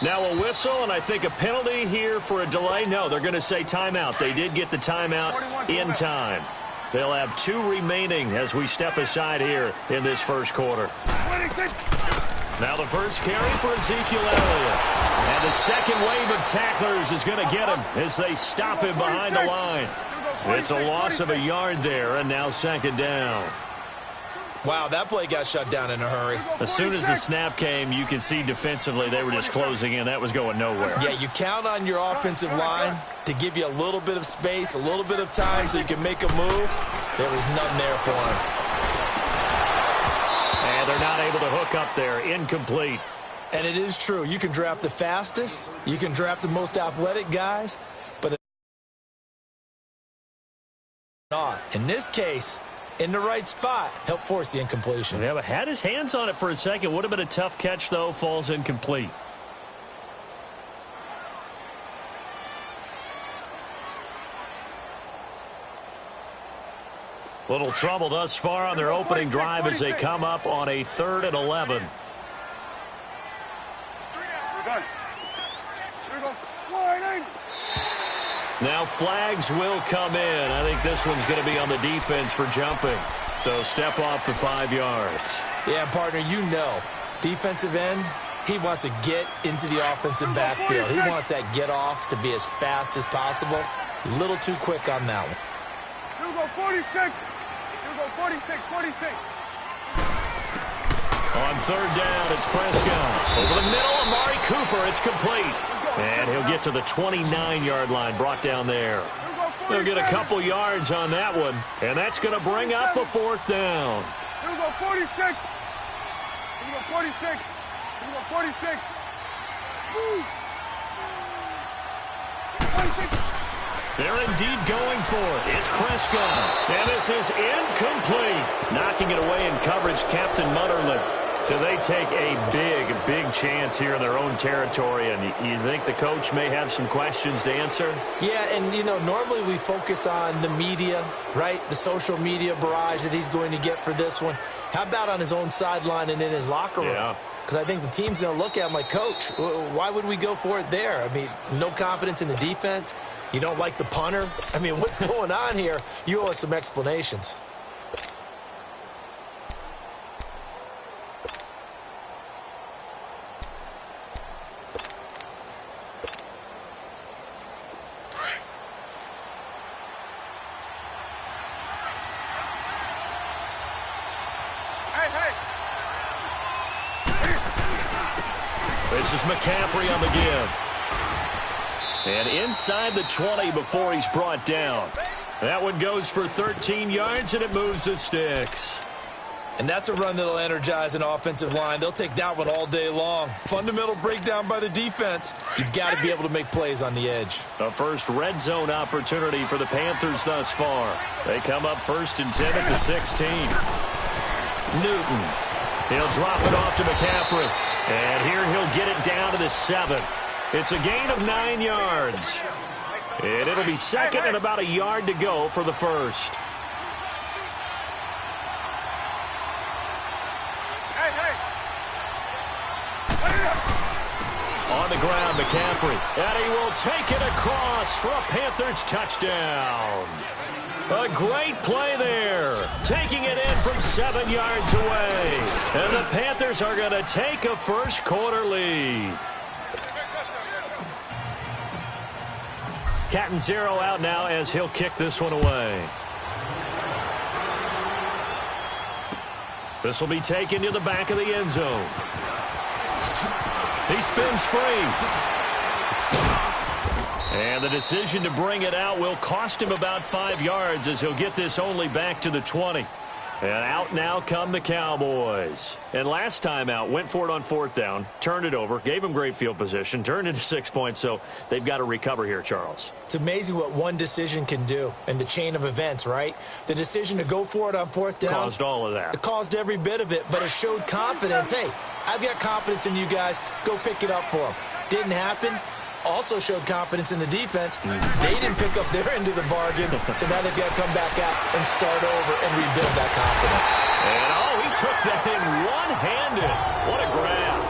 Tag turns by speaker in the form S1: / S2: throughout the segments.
S1: Now a whistle, and I think a penalty here for a delay. No, they're going to say timeout. They did get the timeout in time. They'll have 2 remaining as we step aside here in this first quarter. Now the first carry for Ezekiel Elliott. And the second wave of tacklers is going to get him as they stop him behind the line. It's a loss of a yard there, and now second down.
S2: Wow, that play got shut down in a hurry.
S1: As soon as the snap came, you could see defensively they were just closing in. That was going nowhere.
S2: Yeah, you count on your offensive line to give you a little bit of space, a little bit of time so you can make a move. There was nothing there for him.
S1: And they're not able to hook up there. Incomplete.
S2: And it is true. You can draft the fastest. You can draft the most athletic guys. But not. In this case, in the right spot, help force the incompletion.
S1: Yeah, but had his hands on it for a second. Would have been a tough catch, though. Falls incomplete. Little trouble thus far on their opening drive as they come up on a 3rd and 11. Now flags will come in. I think this one's going to be on the defense for jumping. So step off the 5 yards.
S2: Yeah, partner, you know, defensive end, he wants to get into the offensive backfield. He wants that get off to be as fast as possible. A little too quick on that one.
S3: You go 46. You go 46, 46.
S1: On 3rd down, it's Prescott. Over the middle, Amari Cooper. It's complete. And he'll get to the 29-yard line, brought down there. They'll get a couple yards on that one, and that's going to bring up a 4th down.
S3: You go 46. You go 46. You go 46. 46.
S1: They're indeed going for it. It's Prescott. And this is incomplete. Knocking it away in coverage, Captain Mutterland. So they take a big chance here in their own territory. And you think the coach may have some questions to answer?
S2: Yeah, and, you know, normally we focus on the media, right? The social media barrage that he's going to get for this one. How about on his own sideline and in his locker room?
S1: Yeah.
S2: Because I think the team's going to look at him like, Coach, why would we go for it there? I mean, no confidence in the defense. You don't like the punter? I mean, what's going on here? You owe us some explanations.
S1: This is McCaffrey on the give. And inside the 20 before he's brought down. That one goes for 13 yards, and it moves the sticks.
S2: And that's a run that'll energize an offensive line. They'll take that one all day long. Fundamental breakdown by the defense. You've got to be able to make plays on the edge.
S1: A first red zone opportunity for the Panthers thus far. They come up 1st and 10 at the 16. Newton. He'll drop it off to McCaffrey. And here he'll get it down to the 7. It's a gain of 9 yards. And it'll be second and about a yard to go for the first. On the ground, McCaffrey. And he will take it across for a Panthers touchdown. A great play there. Taking it in from 7 yards away. And the Panthers are going to take a first quarter lead. Catanzaro out now as he'll kick this one away. This will be taken to the back of the end zone. He spins free. And the decision to bring it out will cost him about 5 yards as he'll get this only back to the 20. And out now come the Cowboys. And last time out, went for it on 4th down, turned it over, gave him great field position, turned into 6 points, so they've got to recover here, Charles.
S2: It's amazing what one decision can do in the chain of events, right? The decision to go for it on 4th down.
S1: Caused all of that.
S2: It caused every bit of it, but it showed confidence. Hey, I've got confidence in you guys. Go pick it up for them. Didn't happen. also showed confidence in the defense. They didn't pick up their end of the bargain, so now they've got to come back out and start over and rebuild that confidence.
S1: And, he took that in one-handed. What a grab.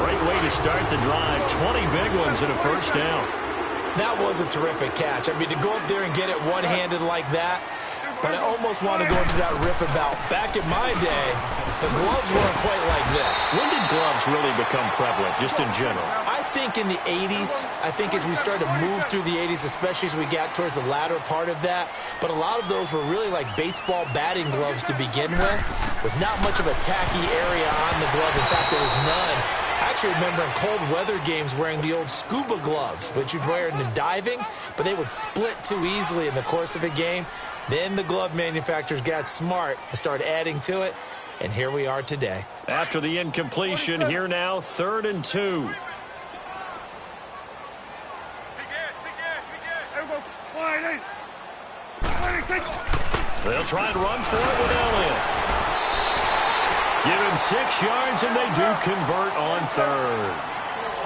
S1: Great way to start the drive. 20 big ones and a first down.
S2: That was a terrific catch. I mean, to go up there and get it one-handed like that, but I almost want to go into that riff about back in my day, the gloves weren't quite like this.
S1: When did gloves really become prevalent, just in general?
S2: I think in the 80s. I think as we started to move through the 80s, especially as we got towards the latter part of that. But a lot of those were really like baseball batting gloves to begin with not much of a tacky area on the glove. In fact, there was none. I actually remember in cold weather games wearing the old scuba gloves, which you'd wear in the diving, but they would split too easily in the course of a game. Then the glove manufacturers got smart and started adding to it, and here we are today.
S1: After the incompletion, here now, 3rd and 2. They'll try and run for it with Elliott. Give him 6 yards, and they do convert on 3rd.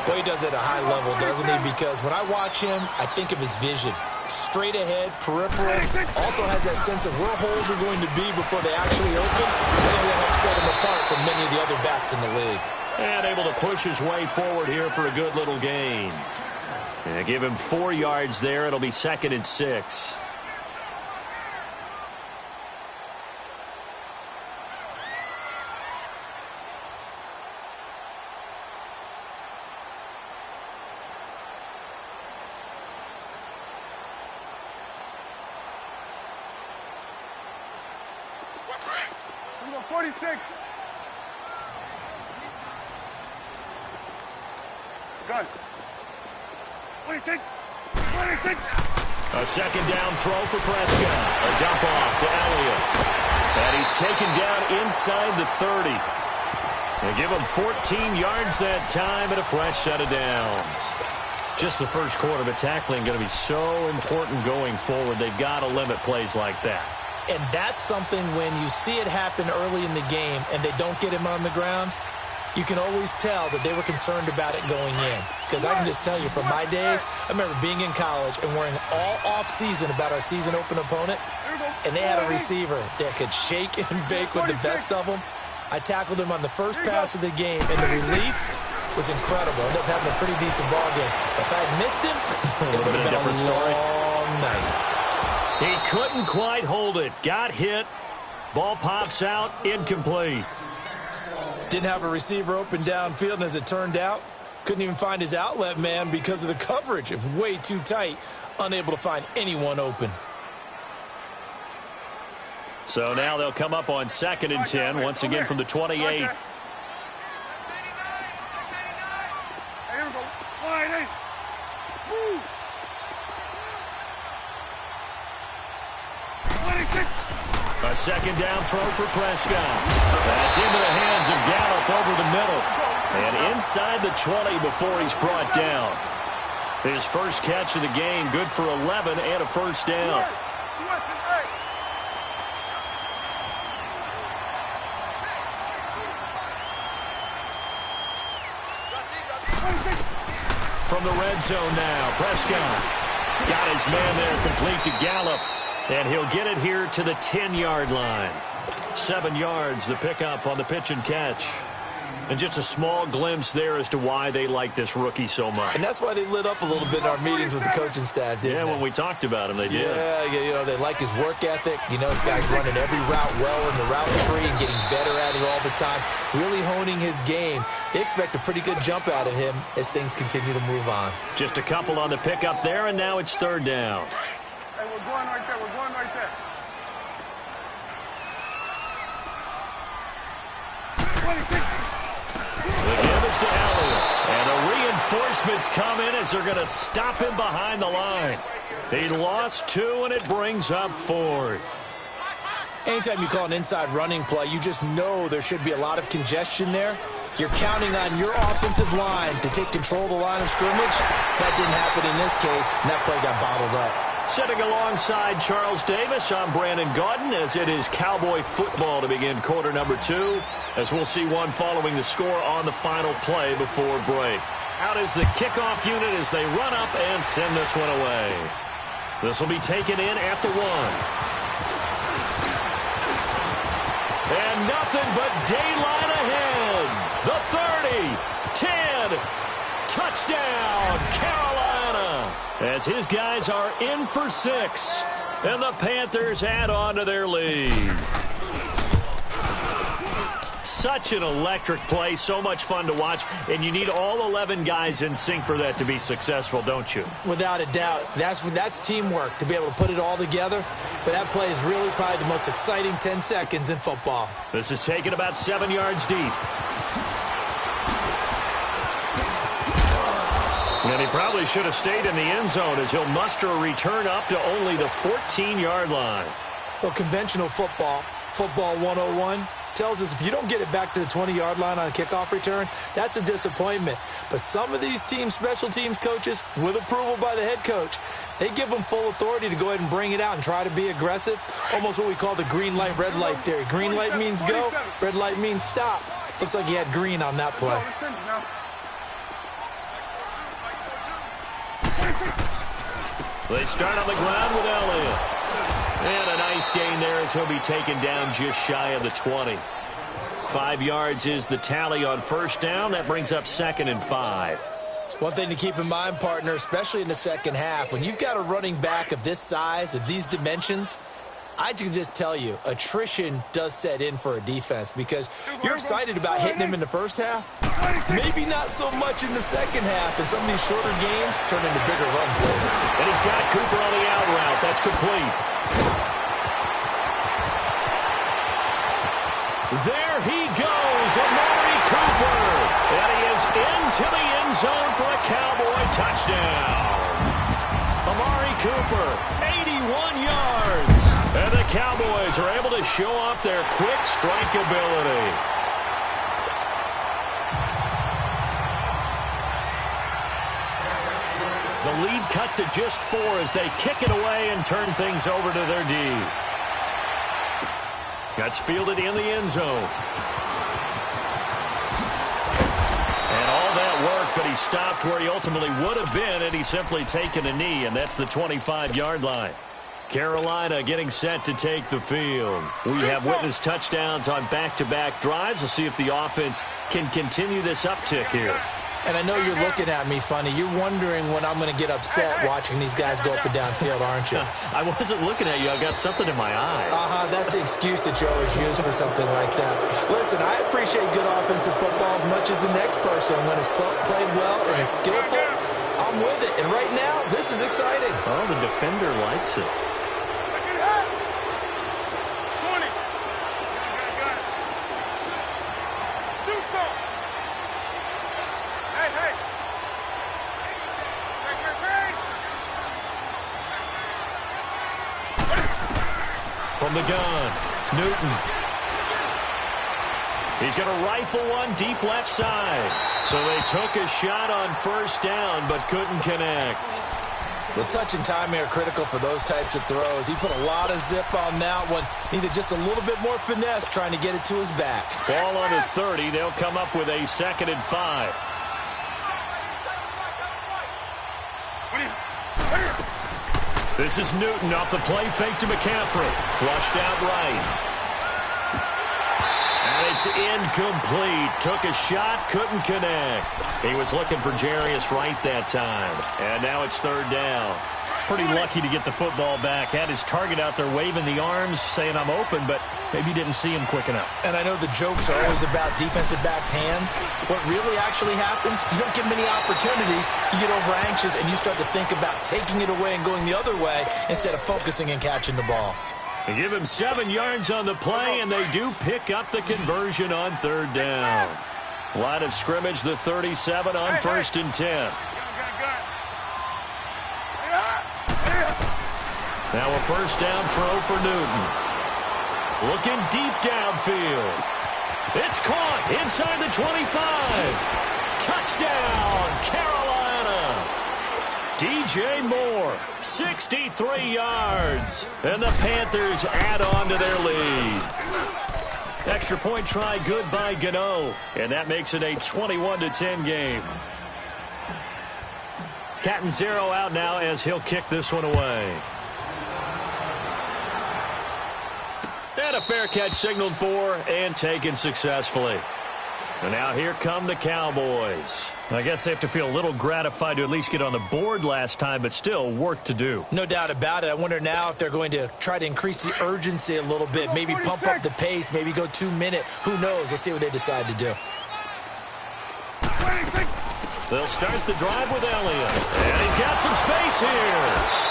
S2: Boy, he does it at a high level, doesn't he? Because when I watch him, I think of his vision. Straight ahead, peripheral. Also has that sense of where holes are going to be before they actually open. I think that helps set him apart from many of the other backs in the league.
S1: And able to push his way forward here for a good little gain. And give him 4 yards there. It'll be 2nd and 6.
S3: We go 46. Gun. 26. 26.
S1: A 2nd down throw for Prescott. A dump off to Elliott. And he's taken down inside the 30. They give him 14 yards that time and a fresh set of downs. Just the first quarter, but tackling going to be so important going forward. They've got to limit plays like that.
S2: And that's something when you see it happen early in the game and they don't get him on the ground, you can always tell that they were concerned about it going in. Because I can just tell you from my days, I remember being in college and worrying all off-season about our season open opponent, and they had a receiver that could shake and bake with the best of them. I tackled him on the first pass of the game, and the relief was incredible. Ended up having a pretty decent ball game. But if I had missed him, it would have been a long night.
S1: He couldn't quite hold it. Got hit. Ball pops out. Incomplete.
S2: Didn't have a receiver open downfield, and as it turned out, couldn't even find his outlet man because of the coverage. It was way too tight. Unable to find anyone open.
S1: So now they'll come up on 2nd and 10, once again from the 28.
S3: Here we go. 28. Woo. 26.
S1: A 2nd down throw for Prescott. That's into the hands of Gallup over the middle. And inside the 20 before he's brought down. His first catch of the game, good for 11 and a first down. From the red zone now, Prescott got his man there, complete to Gallup. And he'll get it here to the 10-yard line. 7 yards, the pickup on the pitch and catch. And just a small glimpse there as to why they like this rookie so much.
S2: And that's why they lit up a little bit in our meetings with the coaching staff, didn't they?
S1: Yeah, when we talked about him, they did.
S2: Yeah, you know, they like his work ethic. You know, this guy's running every route well in the route tree and getting better at it all the time, really honing his game. They expect a pretty good jump out of him as things continue to move on.
S1: Just a couple on the pickup there, and now it's 3rd down.
S3: Hey, we're going right there. We're going right there. 26.
S1: The give is to Elliott. And the reinforcements come in as they're going to stop him behind the line. He lost 2, and it brings up 4th.
S2: Anytime you call an inside running play, you just know there should be a lot of congestion there. You're counting on your offensive line to take control of the line of scrimmage. That didn't happen in this case, and that play got bottled up.
S1: Sitting alongside Charles Davis, I'm Brandon Gaudin, as it is Cowboy football to begin quarter number 2, as we'll see one following the score on the final play before break. Out is the kickoff unit as they run up and send this one away. This will be taken in at the 1. And nothing but daylight ahead. The 30, 10, touchdown, Carolina. As his guys are in for 6. And the Panthers add on to their lead. Such an electric play, so much fun to watch, and you need all 11 guys in sync for that to be successful, don't you?
S2: Without a doubt. That's teamwork, to be able to put it all together. But that play is really probably the most exciting 10 seconds in football.
S1: This is taken about 7 yards deep. And he probably should have stayed in the end zone as he'll muster a return up to only the 14-yard line.
S2: Well, conventional football 101, tells us if you don't get it back to the 20-yard line on a kickoff return, that's a disappointment. But some of these teams, special teams coaches, with approval by the head coach, they give them full authority to go ahead and bring it out and try to be aggressive. Almost what we call the green light, red light theory. Green light means go, red light means stop. Looks like he had green on that play.
S1: They start on the ground with Elliott. And a nice gain there as he'll be taken down just shy of the 20. 5 yards is the tally on first down. That brings up 2nd and 5.
S2: One thing to keep in mind, partner, especially in the second half, when you've got a running back of this size, of these dimensions, I can just tell you, attrition does set in for a defense because you're excited about hitting him in the first half. Maybe not so much in the second half, and some of these shorter gains turn into bigger runs later.
S1: And he's got Cooper on the out route. That's complete. There he goes, Amari Cooper. And he is into the end zone for a Cowboy touchdown. Amari Cooper, 81 yards. And the Cowboys are able to show off their quick strike ability. The lead cut to just 4 as they kick it away and turn things over to their D. That's fielded in the end zone. And all that work, but he stopped where he ultimately would have been had he simply taken a knee, and that's the 25-yard line. Carolina getting set to take the field. We have witnessed touchdowns on back-to-back drives. We'll see if the offense can continue this uptick here.
S2: And I know you're looking at me funny. You're wondering when I'm going to get upset watching these guys go up and down field, aren't you?
S1: I wasn't looking at you. I got something in my eye.
S2: That's the excuse that you always use for something like that. Listen, I appreciate good offensive football as much as the next person. When it's played well and is skillful, I'm with it. And right now, this is exciting.
S1: Oh, the defender likes it.
S3: 20. Do something. Hey.
S1: From the gun, Newton. He's going to rifle one deep left side. So they took a shot on first down, but couldn't connect.
S2: The touch and time are critical for those types of throws. He put a lot of zip on that one. Needed just a little bit more finesse trying to get it to his back.
S1: Ball on the 30. They'll come up with a 2nd and 5. This is Newton off the play fake to McCaffrey. Flushed out right. And it's incomplete. Took a shot, couldn't connect. He was looking for Jarius Wright that time. And now it's 3rd down. Pretty lucky to get the football back. Had his target out there waving the arms, saying I'm open, but maybe didn't see him quick enough.
S2: And I know the jokes are always about defensive backs' hands. What really actually happens, you don't get many opportunities. You get over anxious, and you start to think about taking it away and going the other way instead of focusing and catching the ball.
S1: They give him 7 yards on the play, and they do pick up the conversion on 3rd down. Line of scrimmage, the 37 on 1st and 10. Now a first down throw for Newton. Looking deep downfield. It's caught inside the 25. Touchdown, Carolina. DJ Moore, 63 yards. And the Panthers add on to their lead. Extra point try good by Gano. And that makes it a 21-10 game. Cat and zero out now as he'll kick this one away. And a fair catch signaled for and taken successfully. And now here come the Cowboys. I guess they have to feel a little gratified to at least get on the board last time, but still work to do.
S2: No doubt about it. I wonder now if they're going to try to increase the urgency a little bit, maybe pump up the pace, maybe go 2-minute. Who knows? Let's see what they decide to do.
S1: They'll start the drive with Elliott. And he's got some space here.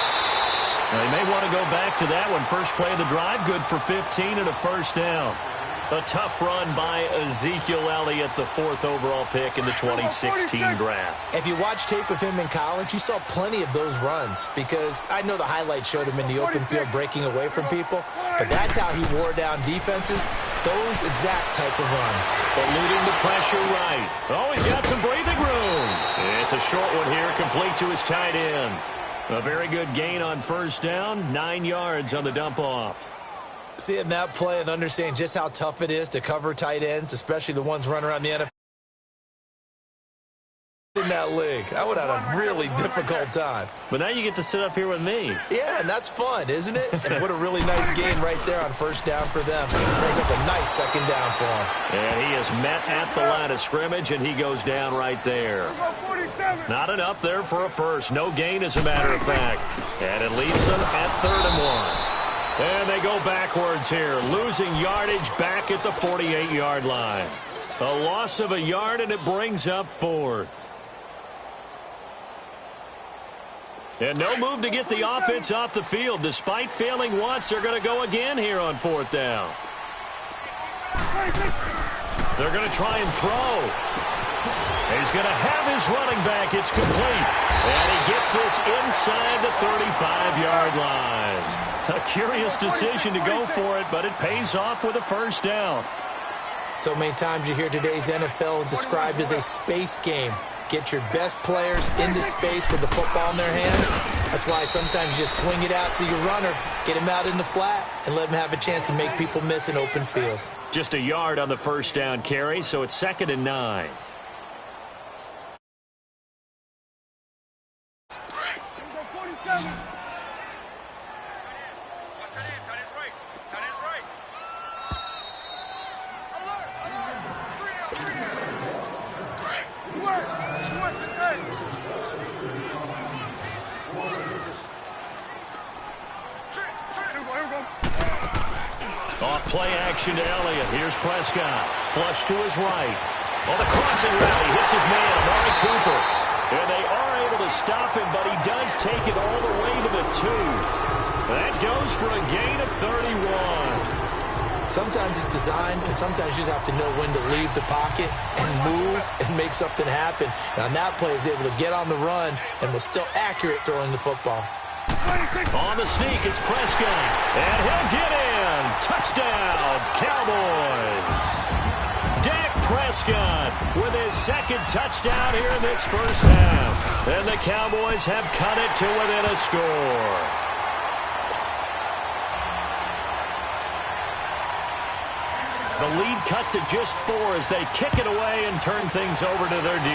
S1: Now, they may want to go back to that one. First play of the drive, good for 15 and a first down. A tough run by Ezekiel Elliott, the 4th overall pick in the 2016 draft.
S2: If you watch tape of him in college, you saw plenty of those runs because I know the highlights showed him in the open field breaking away from people, but that's how he wore down defenses, those exact type of runs.
S1: Eluding the pressure right. Oh, he's got some breathing room. It's a short one here, complete to his tight end. A very good gain on first down, 9 yards on the dump-off.
S2: Seeing that play and understanding just how tough it is to cover tight ends, especially the ones running around the NFL in that league, I would have had a really difficult time.
S1: But now you get to sit up here with me.
S2: Yeah, and that's fun, isn't it? And what a really nice gain right there on first down for them. Brings up a nice second down for him.
S1: And he is met at the line of scrimmage, and he goes down right there. Not enough there for a first. No gain, as a matter of fact. And it leaves them at 3rd and 1. And they go backwards here, losing yardage back at the 48-yard line. A loss of a yard, and it brings up 4th. And no move to get the offense off the field. Despite failing once, they're going to go again here on 4th down. They're going to try and throw. He's going to have his running back. It's complete. And he gets this inside the 35-yard line. A curious decision to go for it, but it pays off with a first down.
S2: So many times you hear today's NFL described as a space game. Get your best players into space with the football in their hands. That's why sometimes you just swing it out to your runner, get him out in the flat, and let him have a chance to make people miss an open field.
S1: Just a yard on the first down carry, so it's 2nd and 9. Play action to Elliott. Here's Prescott. Flush to his right. On the crossing route, he hits his man, Amari Cooper. And they are able to stop him, but he does take it all the way to the 2. That goes for a gain of 31.
S2: Sometimes it's designed, and sometimes you just have to know when to leave the pocket and move and make something happen. And on that play, he was able to get on the run and was still accurate throwing the football.
S1: On the sneak, it's Prescott. And he'll get in. Touchdown, Cowboys. Dak Prescott with his 2nd touchdown here in this first half. And the Cowboys have cut it to within a score. The lead cut to just 4 as they kick it away and turn things over to their D.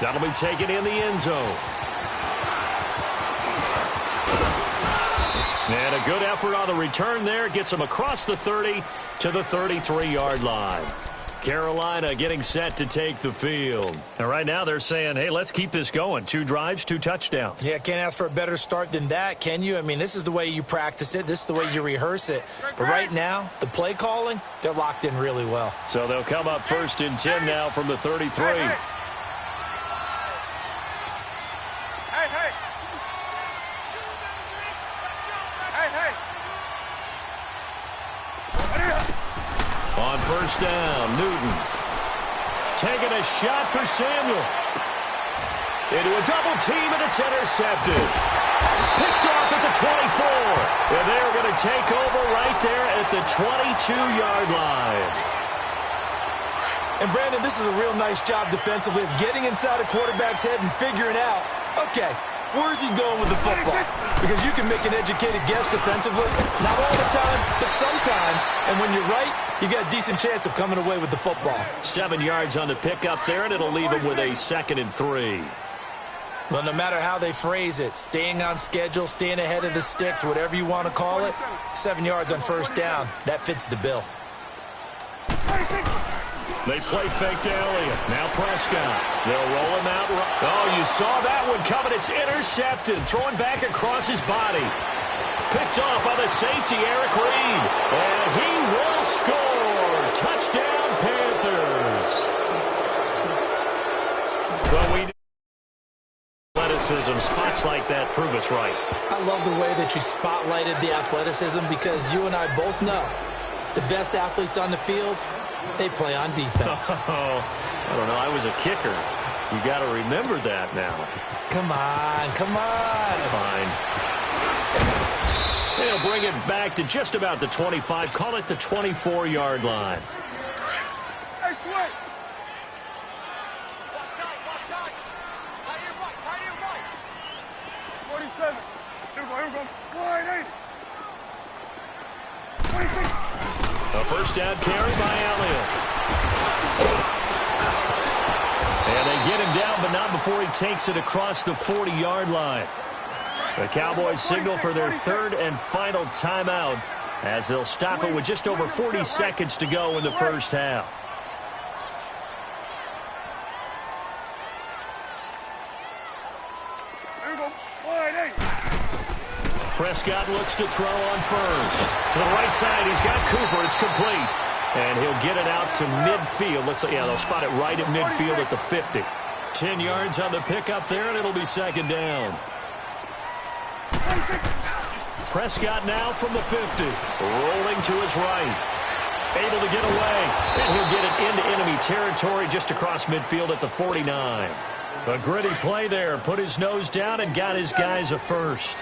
S1: That'll be taken in the end zone. And a good effort on the return there. Gets them across the 30 to the 33-yard line. Carolina getting set to take the field. And right now they're saying, hey, let's keep this going. 2 drives, 2 touchdowns.
S2: Yeah, can't ask for a better start than that, can you? I mean, this is the way you practice it. This is the way you rehearse it. But right now, the play calling, they're locked in really well.
S1: So they'll come up 1st and 10 now from the 33. On first down, Newton. Taking a shot for Samuel. Into a double team, and it's intercepted. Picked off at the 24. And they're going to take over right there at the 22-yard line.
S2: And, Brandon, this is a real nice job defensively of getting inside a quarterback's head and figuring out, okay, where's he going with the football? Because you can make an educated guess defensively. Not all the time, but sometimes. And when you're right, you got a decent chance of coming away with the football.
S1: 7 yards on the pickup there, and it'll leave him with a 2nd and 3.
S2: Well, no matter how they phrase it, staying on schedule, staying ahead of the sticks, whatever you want to call it, 7 yards on first down, that fits the bill.
S1: They play fake to Elliott. Now Prescott. They'll roll him out. Oh, you saw that one coming. It's intercepted. Throwing back across his body. Picked off by the safety, Eric Reed. And he will score. Touchdown, Panthers. But we athleticism, spots like that prove us right.
S2: I love the way that you spotlighted the athleticism because you and I both know the best athletes on the field, they play on defense.
S1: Oh, I don't know. I was a kicker. You got to remember that now.
S2: Come on, come on.
S1: Fine. They'll bring it back to just about the 25. Call it the 24-yard line.
S3: Hey, Sweat. 47. Here we go. Wide 80. 26.
S1: A first down carry by Elliott. And they get him down, but not before he takes it across the 40-yard line. The Cowboys signal for their third and final timeout as they'll stop it with just over 40 seconds to go in the first half.
S3: Here we go. Wide 80.
S1: Prescott looks to throw on first. To the right side, he's got Cooper. It's complete. And he'll get it out to midfield. Looks like, yeah, they'll spot it right at midfield at the 50. 10 yards on the pickup there, and it'll be second down.
S3: 26.
S1: Prescott now from the 50. Rolling to his right. Able to get away. And he'll get it into enemy territory just across midfield at the 49. A gritty play there. Put his nose down and got his guys a first.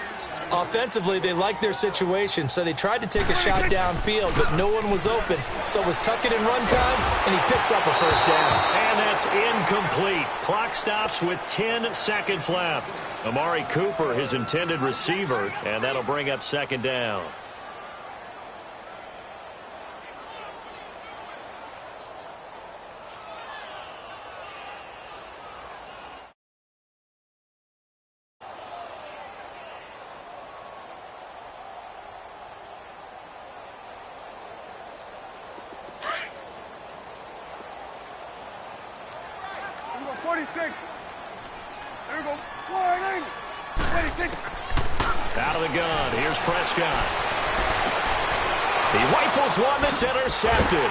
S2: Offensively, they liked their situation, so they tried to take a shot downfield, but no one was open. So it was tuck it in run time, and he picks up a first down.
S1: And that's incomplete. Clock stops with 10 seconds left. Amari Cooper, his intended receiver, and that'll bring up second down.
S3: Here we go. 46. Here we go. Wide 80. 26.
S1: Out of the gun. Here's Prescott. He rifles one that's intercepted.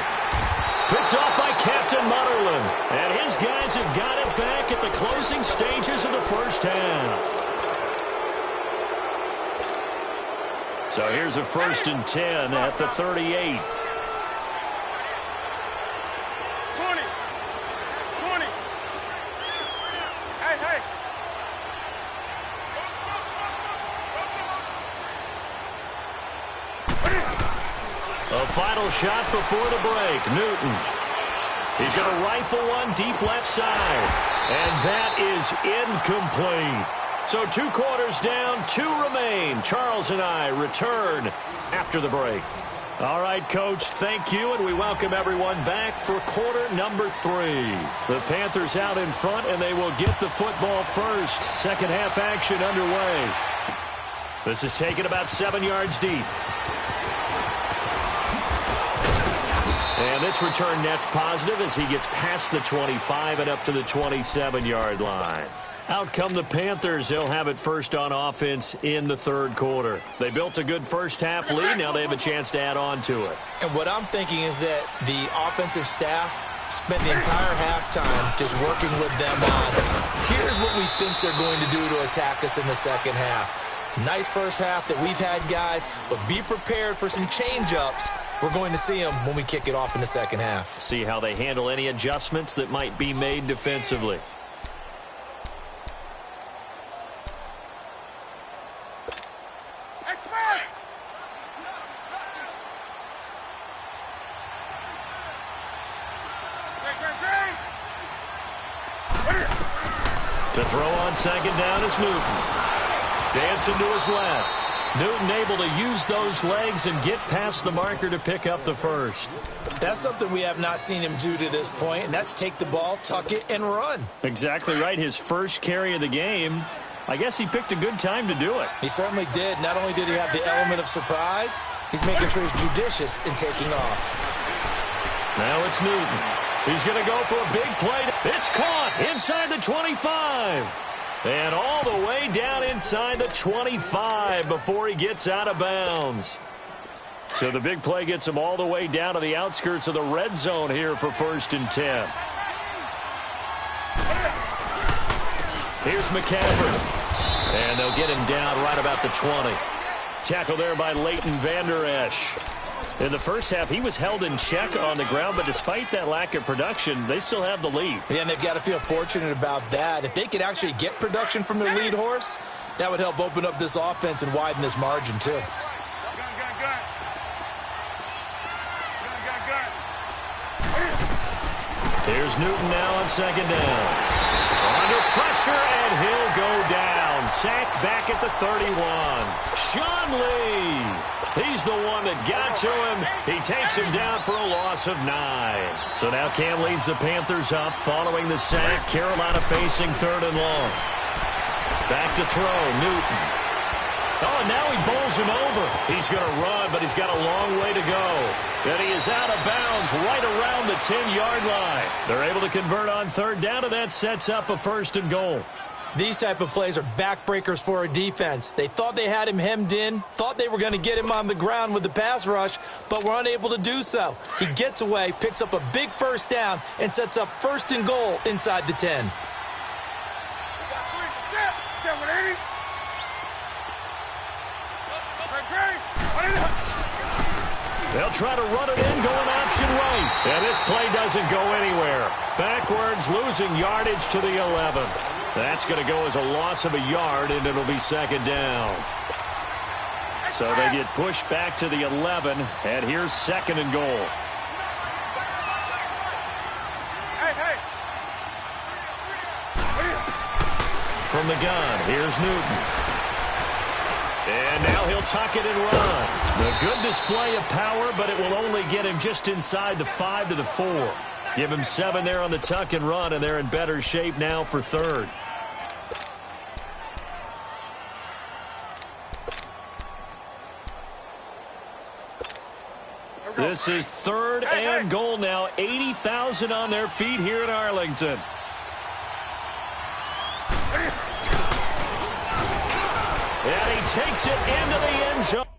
S1: Picked off by Captain Mutterland. And his guys have got it back at the closing stages of the first half. So here's a 1st and 10 at the 38.
S3: 20. 20. Hey, hey.
S1: A final shot before the break. Newton. He's going to rifle one deep left side. And that is incomplete. So 2 quarters down, 2 remain. Charles and I return after the break. All right, Coach, thank you, and we welcome everyone back for quarter number 3. The Panthers out in front, and they will get the football first. Second half action underway. This is taken about 7 yards deep. And this return net's positive as he gets past the 25 and up to the 27-yard line. Out come the Panthers. They'll have it first on offense in the third quarter. They built a good first half lead. Now they have a chance to add on to it.
S2: And what I'm thinking is that the offensive staff spent the entire halftime just working with them on, here's what we think they're going to do to attack us in the second half. Nice first half that we've had, guys, but be prepared for some change-ups. We're going to see them when we kick it off in the second half.
S1: See how they handle any adjustments that might be made defensively.
S3: To
S1: throw on second down is Newton. Dancing to his left. Newton able to use those legs and get past the marker to pick up the first.
S2: That's something we have not seen him do to this point, and that's take the ball, tuck it, and run.
S1: Exactly right. His first carry of the game. I guess he picked a good time to do it.
S2: He certainly did. Not only did he have the element of surprise, he's making sure he's judicious in taking off.
S1: Now it's Newton. He's going to go for a big play. It's caught inside the 25. And all the way down inside the 25 before he gets out of bounds. So the big play gets him all the way down to the outskirts of the red zone here for 1st and 10. Here's McCaffrey. And they'll get him down right about the 20. Tackle there by Leighton Vander Esch. In the first half, he was held in check on the ground, but despite that lack of production, they still have the lead.
S2: Yeah, and they've got to feel fortunate about that. If they could actually get production from their lead horse, that would help open up this offense and widen this margin, too.
S1: Here's Newton now on 2nd down. Under pressure, and he'll go down. Sacked back at the 31. Sean Lee. He's the one that got to him. He takes him down for a loss of 9. So now Cam leads the Panthers up following the sack. Carolina facing 3rd and long. Back to throw, Newton. Oh, and now he bowls him over. He's going to run, but he's got a long way to go. And he is out of bounds right around the 10-yard line. They're able to convert on 3rd down, and that sets up a 1st and goal.
S2: These type of plays are backbreakers for a defense. They thought they had him hemmed in, thought they were going to get him on the ground with the pass rush, but were unable to do so. He gets away, picks up a big 1st down, and sets up 1st and goal inside the 10.
S1: They'll try to run it in, going option right. And this play doesn't go anywhere. Backwards, losing yardage to the 11. That's going to go as a loss of a yard, and it'll be 2nd down. So they get pushed back to the 11, and here's 2nd and goal. From the gun, here's Newton. And now he'll tuck it and run. A good display of power, but it will only get him just inside the 5 to the 4. Give him 7 there on the tuck and run, and they're in better shape now for 3rd. This is 3rd and goal now. 80,000 on their feet here in Arlington. And he takes it into the end zone.